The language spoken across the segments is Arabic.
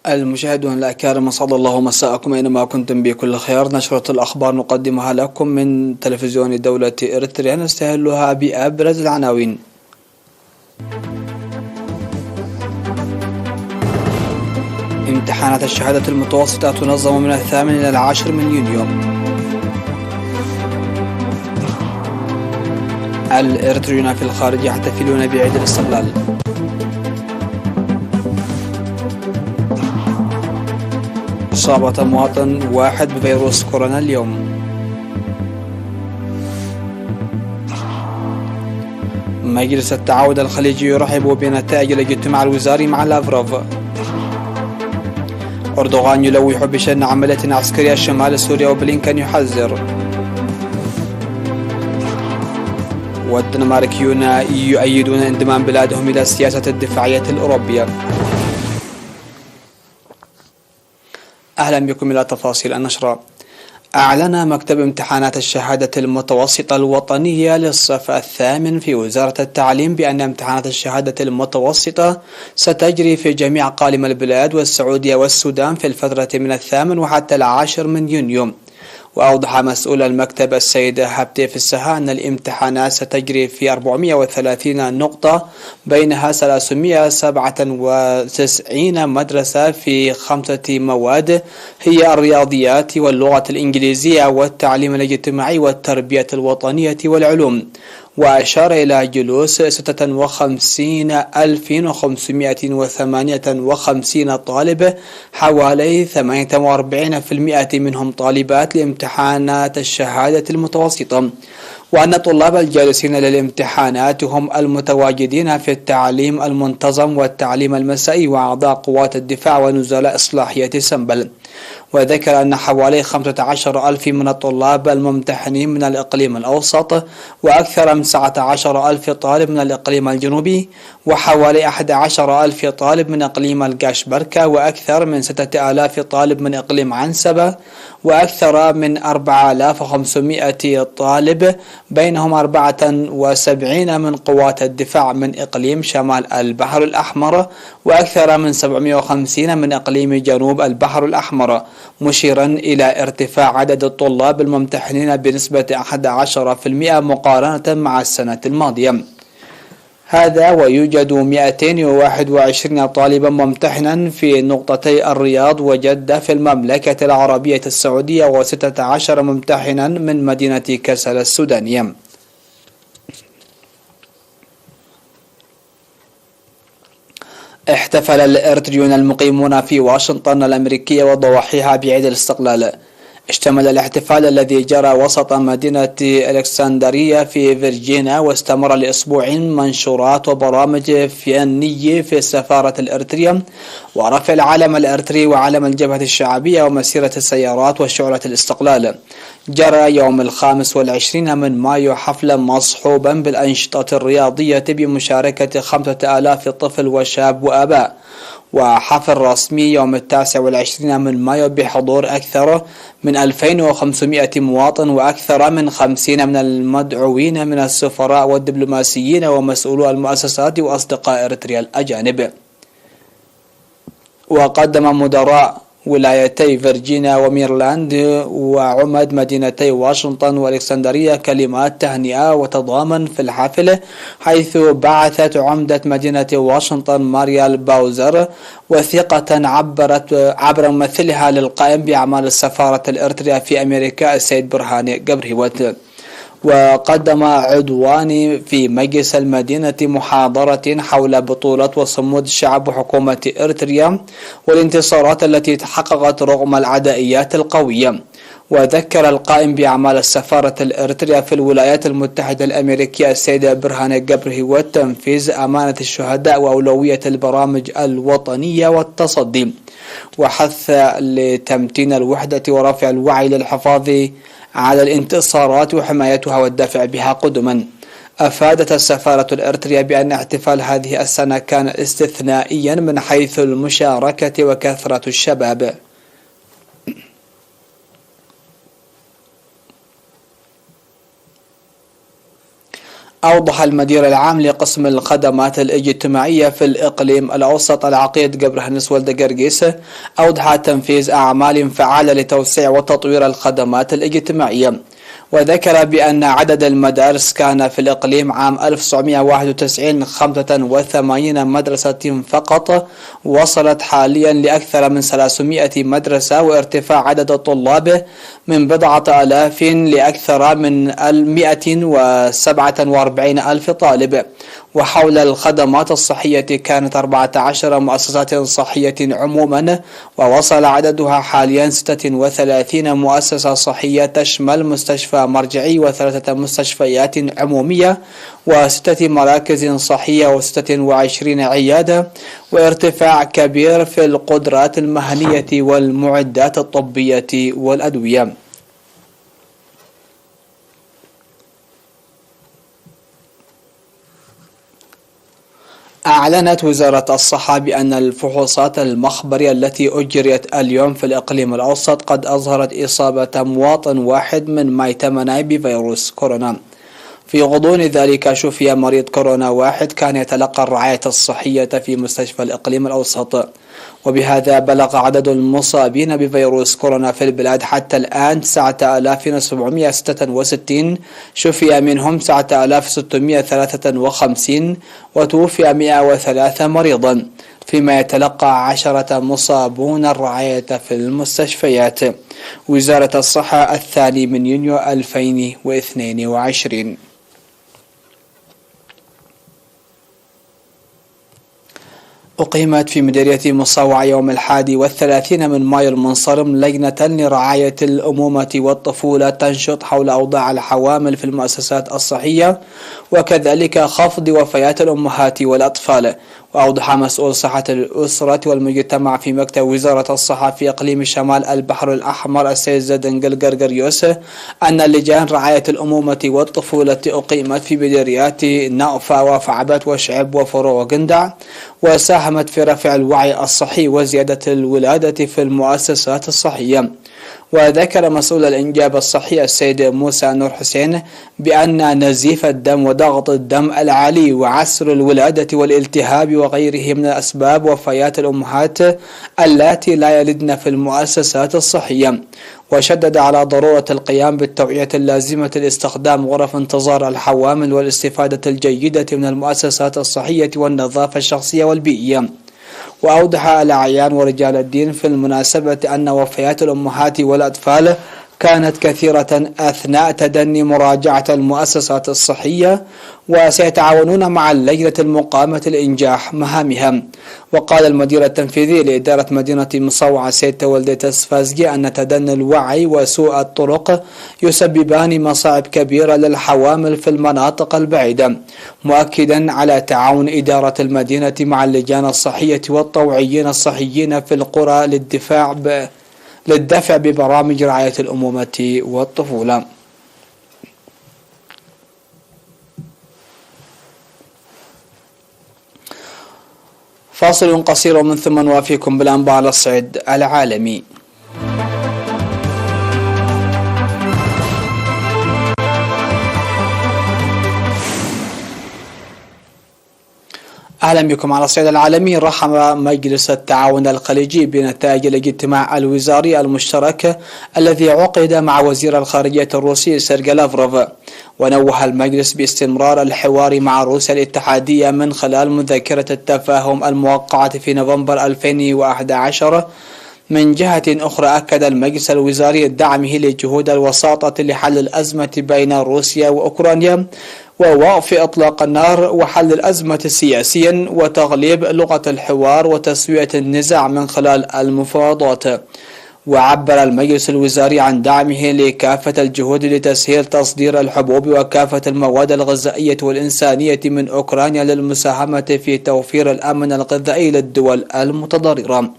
المشاهدون الأكارم، أسعد الله مساءكم أينما كنتم بكل خير. نشرة الأخبار نقدمها لكم من تلفزيون دولة إريتريا، نستهلها بأبرز العناوين. امتحانات الشهادة المتوسطة تنظم من 8 إلى 10 من يونيو. الإريتريون في الخارج يحتفلون بعيد الاستقلال. إصابة مواطن واحد بفيروس كورونا اليوم. مجلس التعاون الخليجي يرحب بنتائج الاجتماع الوزاري مع لافروف. أردوغان يلوح بشن عملية عسكرية شمال سوريا وبلينكن يحذر. والدنماركيون يؤيدون انضمام بلادهم إلى السياسة الدفاعية الأوروبية. أهلا بكم إلى تفاصيل النشرة. أعلن مكتب امتحانات الشهادة المتوسطة الوطنية للصف الثامن في وزارة التعليم بأن امتحانات الشهادة المتوسطة ستجري في جميع أقاليم البلاد والسعودية والسودان في الفترة من 8 وحتى 10 من يونيو. وأوضح مسؤول المكتب السيدة هبتيف السها أن الامتحانات ستجري في 430 نقطة، بينها 397 مدرسة في 5 مواد هي الرياضيات واللغة الإنجليزية والتعليم الاجتماعي والتربية الوطنية والعلوم. وأشار إلى جلوس 56,558 طالب، حوالي 48% منهم طالبات لامتحانات الشهادة المتوسطة، وأن طلاب الجالسين للامتحانات هم المتواجدين في التعليم المنتظم والتعليم المسائي وأعضاء قوات الدفاع ونزلاء إصلاحية سنبل. وذكر أن حوالي 15,000 من الطلاب الممتحنين من الإقليم الأوسط، وأكثر من 19,000 طالب من الإقليم الجنوبي، وحوالي 11,000 طالب من إقليم القاشبركة، وأكثر من 6,000 طالب من إقليم عنسبة، وأكثر من 4,500 طالب، بينهم 74 من قوات الدفاع من إقليم شمال البحر الأحمر، وأكثر من 750 من إقليم جنوب البحر الأحمر، مشيرا إلى ارتفاع عدد الطلاب الممتحنين بنسبة 11% مقارنة مع السنة الماضية. هذا ويوجد 221 طالبا ممتحنا في نقطتي الرياض وجدة في المملكة العربية السعودية، و16 ممتحنا من مدينة كسل السودانية. احتفل الإريتريون المقيمون في واشنطن الأمريكية وضواحيها بعيد الاستقلال. اشتمل الاحتفال الذي جرى وسط مدينة الكسندرية في فيرجينيا واستمر لأسبوع منشورات وبرامج فنية في سفارة الإريتريا ورفع العلم الإريتري وعلم الجبهة الشعبية ومسيرة السيارات وشعلة الاستقلال. جرى يوم 25 من مايو حفلا مصحوبا بالأنشطة الرياضية بمشاركة 5,000 طفل وشاب وآباء، وحفل رسمي يوم 29 من مايو بحضور أكثر من 2,500 مواطن وأكثر من 50 من المدعوين من السفراء والدبلوماسيين ومسؤولو المؤسسات وأصدقاء إريتريا الأجانب. وقدم مدراء ولايتي فيرجينيا وميرلاند وعمد مدينتي واشنطن والإسكندرية كلمات تهنئة وتضامن في الحفل، حيث بعثت عمدة مدينة واشنطن ماريال باوزر وثيقة عبر ممثلها للقائم بأعمال السفارة الإريتريا في أمريكا السيد برهان قبرهوت. وقدم عضوان في مجلس المدينة محاضرة حول بطولة وصمود الشعب وحكومة إريتريا والانتصارات التي تحققت رغم العدائيات القوية. وذكر القائم بأعمال السفارة الإريتريا في الولايات المتحدة الأمريكية السيد برهان قبرهوت تنفيذ أمانة الشهداء وأولوية البرامج الوطنية والتصدي، وحث لتمتين الوحدة ورفع الوعي للحفاظ على الانتصارات وحمايتها والدفع بها قدما. أفادت السفارة الإريتريا بأن احتفال هذه السنة كان استثنائيا من حيث المشاركة وكثرة الشباب. أوضح المدير العام لقسم الخدمات الاجتماعية في الإقليم الأوسط العقيد قبرهنس ولد قرقيس أوضح تنفيذ أعمال فعالة لتوسيع وتطوير الخدمات الاجتماعية، وذكر بأن عدد المدارس كان في الإقليم عام 1991 85 مدرسة فقط، وصلت حاليا لأكثر من 300 مدرسة، وارتفاع عدد الطلاب من 1000 لأكثر من 147 ألف طالب. وحول الخدمات الصحية كانت 14 مؤسسة صحية عموما، ووصل عددها حاليا 36 مؤسسة صحية تشمل مستشفى مرجعي و3 مستشفيات عمومية و6 مراكز صحية و26 عيادة، وارتفاع كبير في القدرات المهنية والمعدات الطبية والأدوية. أعلنت وزارة الصحة بأن الفحوصات المخبرية التي أجريت اليوم في الإقليم الأوسط قد أظهرت إصابة مواطن واحد من ماي تمناي بفيروس كورونا. في غضون ذلك شفي مريض كورونا واحد كان يتلقى الرعاية الصحية في مستشفى الإقليم الأوسط، وبهذا بلغ عدد المصابين بفيروس كورونا في البلاد حتى الآن 9766، شفي منهم 9653 وتوفي 103 مريضا، فيما يتلقى 10 مصابون الرعاية في المستشفيات. وزارة الصحة 2 يونيو 2022. أقيمت في مديرية مصاوع يوم 31 من مايو المنصرم لجنة لرعاية الأمومة والطفولة تنشط حول أوضاع الحوامل في المؤسسات الصحية، وكذلك خفض وفيات الأمهات والأطفال. وأوضح مسؤول صحة الأسرة والمجتمع في مكتب وزارة الصحة في إقليم شمال البحر الأحمر السيد زدنجل قرقريوس أن لجان رعاية الأمومة والطفولة أقيمت في مديريات نأفا وفعبت وشعب وفرو وقندع، وساهمت في رفع الوعي الصحي وزيادة الولادة في المؤسسات الصحية. وذكر مسؤول الإنجاب الصحي السيد موسى نور حسين بأن نزيف الدم وضغط الدم العالي وعسر الولادة والالتهاب وغيره من أسباب وفيات الأمهات اللاتي لا يلدن في المؤسسات الصحية، وشدد على ضرورة القيام بالتوعية اللازمة لاستخدام غرف انتظار الحوامل والاستفادة الجيدة من المؤسسات الصحية والنظافة الشخصية والبيئية. وأوضح الأعيان ورجال الدين في المناسبة أن وفيات الأمهات والأطفال كانت كثيرة أثناء تدني مراجعة المؤسسات الصحية، وسيتعاونون مع اللجنة المقامة لإنجاح مهامها. وقال المدير التنفيذي لإدارة مدينة مصوعة سيد تولدي السفازجي أن تدني الوعي وسوء الطرق يسببان مصاعب كبيرة للحوامل في المناطق البعيدة، مؤكدا على تعاون إدارة المدينة مع اللجان الصحية والطوعيين الصحيين في القرى للدفع ببرامج رعاية الأمومة والطفولة. فاصل قصير ومن ثم نوافيكم بالأنباء على الصعيد العالمي. أهلا بكم على الصعيد العالمي. رحب مجلس التعاون الخليجي بنتائج الاجتماع الوزاري المشترك الذي عقد مع وزير الخارجية الروسي سيرجي لافروف، ونوه المجلس باستمرار الحوار مع روسيا الاتحادية من خلال مذكرة التفاهم الموقعة في نوفمبر 2011. من جهة أخرى أكد المجلس الوزاري دعمه لجهود الوساطة لحل الأزمة بين روسيا وأوكرانيا ووقف إطلاق النار وحل الأزمة سياسيا وتغليب لغة الحوار وتسوية النزاع من خلال المفاوضات. وعبر المجلس الوزاري عن دعمه لكافة الجهود لتسهيل تصدير الحبوب وكافة المواد الغذائية والإنسانية من أوكرانيا للمساهمة في توفير الأمن الغذائي للدول المتضررة.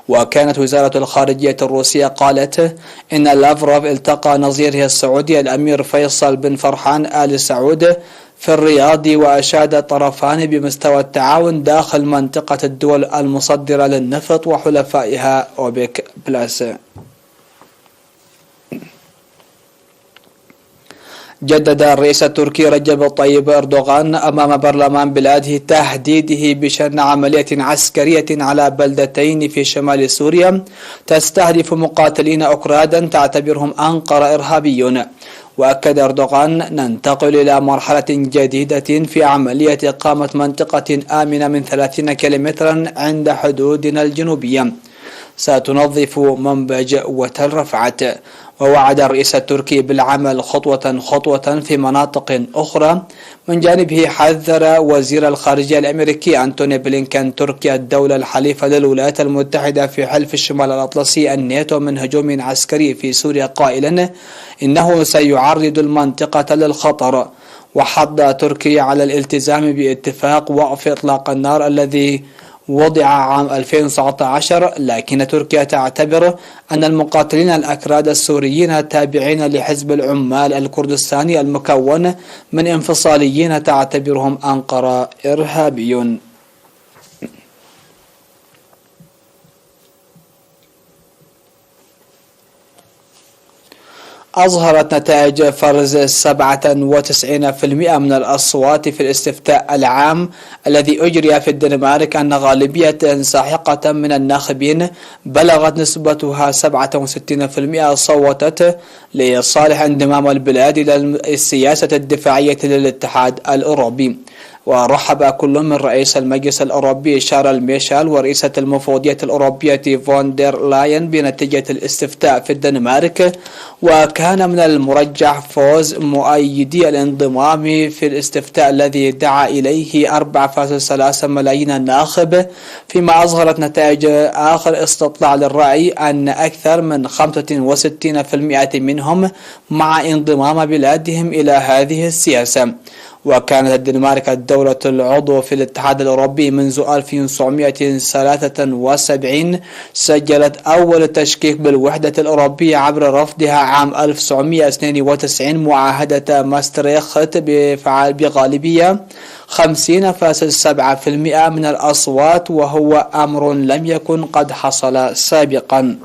وكانت وزارة الخارجية الروسية قالت إن لافروف التقى نظيره السعودي الأمير فيصل بن فرحان آل سعود في الرياض، وأشاد الطرفان بمستوى التعاون داخل منطقة الدول المصدرة للنفط وحلفائها أوبك بلس. جدد الرئيس التركي رجب طيب أردوغان أمام برلمان بلاده تهديده بشن عملية عسكرية على بلدتين في شمال سوريا تستهدف مقاتلين أكرادا تعتبرهم أنقرة إرهابيون. وأكد أردوغان: ننتقل إلى مرحلة جديدة في عملية إقامة منطقة آمنة من 30 كيلومترا عند حدودنا الجنوبية، ستنظف منبج وتل رفعت. ووعد الرئيس التركي بالعمل خطوة خطوة في مناطق أخرى. من جانبه حذر وزير الخارجية الأمريكي أنتوني بلينكن تركيا الدولة الحليفة للولايات المتحدة في حلف الشمال الأطلسي الناتو من هجوم عسكري في سوريا، قائلا إنه سيعرض المنطقة للخطر. وحض تركيا على الالتزام باتفاق وقف إطلاق النار الذي وضع عام 2019، لكن تركيا تعتبر أن المقاتلين الأكراد السوريين تابعين لحزب العمال الكردستاني المكون من انفصاليين تعتبرهم أنقرة إرهابيون. أظهرت نتائج فرز 97% من الأصوات في الاستفتاء العام الذي أجري في الدنمارك أن غالبية ساحقة من الناخبين بلغت نسبتها 67% صوتت لصالح انضمام البلاد إلى السياسة الدفاعية للاتحاد الأوروبي. ورحب كل من رئيس المجلس الأوروبي شارل ميشيل ورئيسة المفوضية الأوروبية فون دير لاين بنتيجة الاستفتاء في الدنمارك. وكان من المرجح فوز مؤيدي الانضمام في الاستفتاء الذي دعا إليه 4.3 ملايين ناخب، فيما أظهرت نتائج آخر استطلاع للرأي أن أكثر من 65% منهم مع انضمام بلادهم إلى هذه السياسة. وكانت الدنمارك الدولة العضو في الاتحاد الأوروبي منذ 1973، سجلت أول تشكيك بالوحدة الأوروبية عبر رفضها عام 1992 معاهدة ماستريخت بغالبية 50.7% من الأصوات، وهو أمر لم يكن قد حصل سابقا.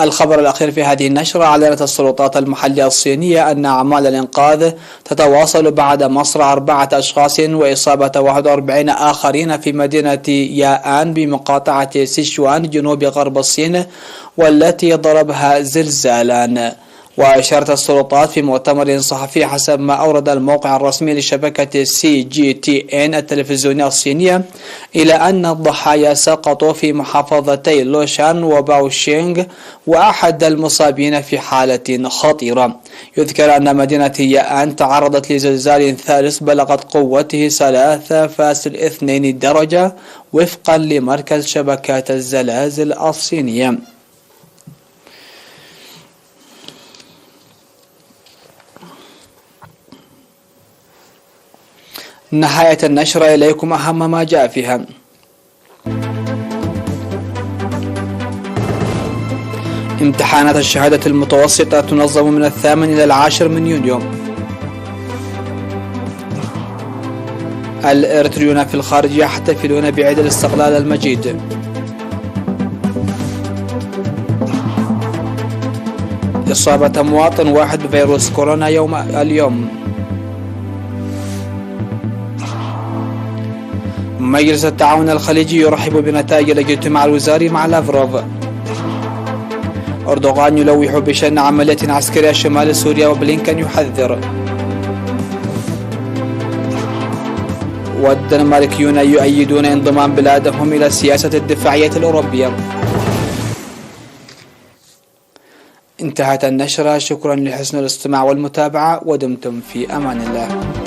الخبر الأخير في هذه النشرة: أعلنت السلطات المحلية الصينية أن أعمال الإنقاذ تتواصل بعد مصرع 4 أشخاص وإصابة 41 آخرين في مدينة ياءان بمقاطعة سيشوان جنوب غرب الصين، والتي ضربها زلزالان. وأشارت السلطات في مؤتمر صحفي حسب ما أورد الموقع الرسمي لشبكة CGTN التلفزيونية الصينية إلى أن الضحايا سقطوا في محافظتي لوشان وباوشينغ، وأحد المصابين في حالة خطيرة. يذكر أن مدينة ياءان تعرضت لزلزال ثالث بلغت قوته 3.2 درجة وفقا لمركز شبكات الزلازل الصينية. نهاية النشرة، إليكم أهم ما جاء فيها. امتحانات الشهادة المتوسطة تنظم من 8 إلى 10 من يونيو. الإريتريون في الخارج يحتفلون بعيد الاستقلال المجيد. إصابة مواطن واحد بفيروس كورونا اليوم. مجلس التعاون الخليجي يرحب بنتائج الاجتماع الوزاري مع لافروف. أردوغان يلوح بشن عملية عسكرية شمال سوريا وبلينكن يحذر. والدنماركيون يؤيدون انضمام بلادهم إلى السياسة الدفاعية الأوروبية. انتهت النشرة، شكرا لحسن الاستماع والمتابعة، ودمتم في أمان الله.